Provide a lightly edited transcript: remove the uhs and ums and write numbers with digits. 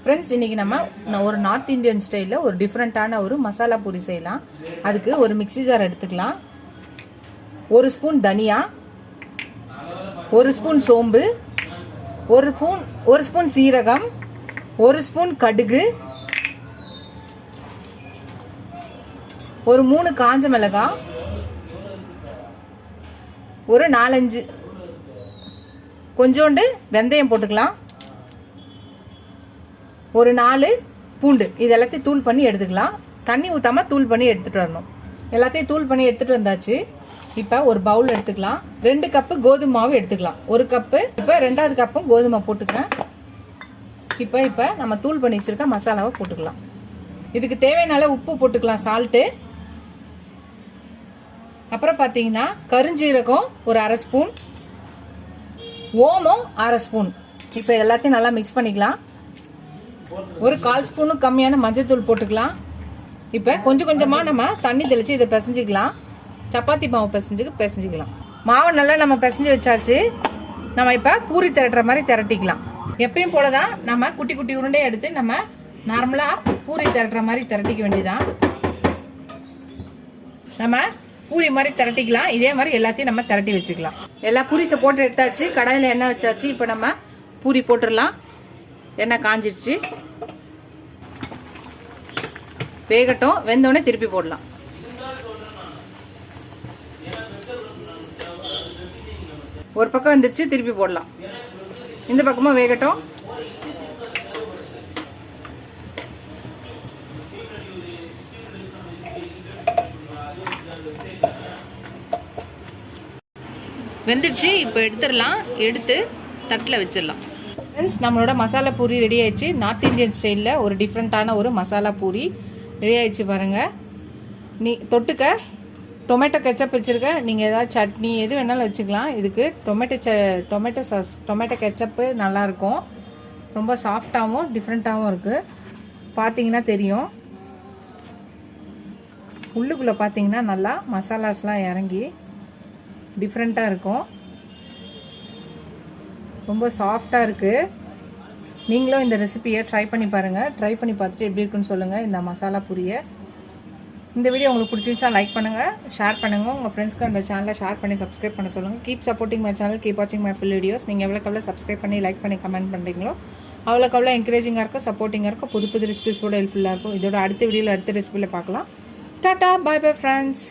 Friends, இன்றைக்கி நம்ம ஒரு நார்த் இந்தியன் ஸ்டைலில் ஒரு டிஃப்ரெண்ட்டான ஒரு மசாலா பூரி செய்யலாம். அதுக்கு ஒரு மிக்ஸி ஜார் எடுத்துக்கலாம். 1 ஸ்பூன் தனியா, 1 ஸ்பூன் சோம்பு, 1 ஸ்பூன் சீரகம், 1 ஸ்பூன் கடுகு, ஒரு 3 காஞ்ச மிளகாய், ஒரு 4-5 கொஞ்சோண்டு வெந்தயம் போட்டுக்கலாம், ஒரு 4 பூண்டு. இது எல்லாத்தையும் தூள் பண்ணி எடுத்துக்கலாம். தண்ணி ஊற்றாமல் தூள் பண்ணி எடுத்துகிட்டு வரணும். எல்லாத்தையும் தூள் பண்ணி எடுத்துகிட்டு வந்தாச்சு. இப்போ ஒரு பவுல் எடுத்துக்கலாம். 2 கப்பு கோதுமை மாவு எடுத்துக்கலாம். 1 கப்பு. இப்போ 2வது கப்பும் கோதுமை போட்டுக்கிறேன். இப்போ நம்ம தூள் பண்ணி வச்சுருக்க மசாலாவை போட்டுக்கலாம். இதுக்கு தேவையான உப்பு போட்டுக்கலாம், சால்ட்டு. அப்புறம் பார்த்தீங்கன்னா கருஞ்சீரகம் ஒரு 1/2 ஸ்பூன், ஓமம் 1/2 ஸ்பூன். இப்போ எல்லாத்தையும் நல்லா மிக்ஸ் பண்ணிக்கலாம். ஒரு 1/4 ஸ்பூனுக்கு கம்மியான மஞ்சள் போட்டுக்கலாம். இப்போ கொஞ்சம் கொஞ்சமாக நம்ம தண்ணி தெளித்து இதை பிசைஞ்சிக்கலாம். சப்பாத்தி மாவு பிசைஞ்சிக்கலாம். மாவு நல்லா நம்ம பிசைஞ்சு வச்சாச்சு. நம்ம இப்போ பூரி திரட்டுற மாதிரி திரட்டிக்கலாம். எப்பயும் போல தான் நம்ம குட்டி குட்டி உருண்டையை எடுத்து நம்ம நார்மலாக பூரி திரட்டுற மாதிரி திரட்டிக்க வேண்டியதான். நம்ம பூரி மாதிரி திரட்டிக்கலாம். இதே மாதிரி எல்லாத்தையும் நம்ம திரட்டி வச்சுக்கலாம். எல்லா பூரிஸை போட்டு எடுத்தாச்சு. கடாயில் எண்ணெய் வச்சாச்சு. இப்போ நம்ம பூரி போட்டுடலாம். எண்ணெய் காஞ்சிடுச்சு. வேகட்டும். வெந்தோடனே திருப்பி போடலாம். ஒரு பக்கம் வந்துருச்சு, திருப்பி போடலாம். இந்த பக்கமும் வேகட்டும். வெந்துடுச்சு. இப்போ எடுத்துடலாம். எடுத்து தட்டில் வச்சிடலாம். ஃப்ரெண்ட்ஸ், நம்மளோட மசாலா பூரி ரெடி ஆயிடுச்சு. நார்த் இந்தியன் ஸ்டைலில் ஒரு டிஃப்ரெண்ட்டான ஒரு மசாலா பூரி ரெடி ஆயிடுச்சு பாருங்கள். தொட்டுக்க டொமேட்டோ கெச்சப் வச்சுருக்கேன். நீங்கள் ஏதாவது சட்னி எது வேணாலும் வச்சுக்கலாம். இதுக்கு டொமேட்டோ சாஸ், டொமேட்டோ கெச்சப்பு நல்லாயிருக்கும். ரொம்ப சாஃப்டாகவும் டிஃப்ரெண்ட்டாகவும் இருக்குது. பார்த்தீங்கன்னா தெரியும். உள்ளுக்குள்ளே பார்த்தீங்கன்னா நல்லா மசாலாஸ்லாம் இறங்கி டிஃப்ரெண்ட்டாக இருக்கும். ரொம்ப சாஃப்டாக இருக்குது. நீங்களும் இந்த ரெசிபியை ட்ரை பண்ணி பாருங்கள். ட்ரை பண்ணி பார்த்துட்டு எப்படி இருக்குன்னு சொல்லுங்கள் இந்த மசாலா பூரியை. இந்த வீடியோ உங்களுக்கு பிடிச்சிருந்துச்சா லைக் பண்ணுங்கள், ஷேர் பண்ணுங்கள். உங்கள் ஃப்ரெண்ட்ஸ்க்கு அந்த சேனலை ஷேர் பண்ணி சப்ஸ்கிரைப் பண்ண சொல்லுங்கள். Keep supporting my channel, keep வாட்சிங் மை ஃபுல் வீடியோஸ். நீங்கள் எவ்வளோக்கு சப்ஸ்கிரைப் பண்ணி லைக் பண்ணி கமெண்ட் பண்ணுறீங்களோ அவ்வளோக்கு என்கரேஜிங்காக இருக்கும், சப்போர்ட்டிங்காக இருக்கும். புது புது ரெசிபிஸ் கூட ஹெல்ப்ஃபுல்லாக இருக்கும். இதோட அடுத்த வீடியோவில் அடுத்த ரெசிபியில் பார்க்கலாம். Tata, bye bye friends.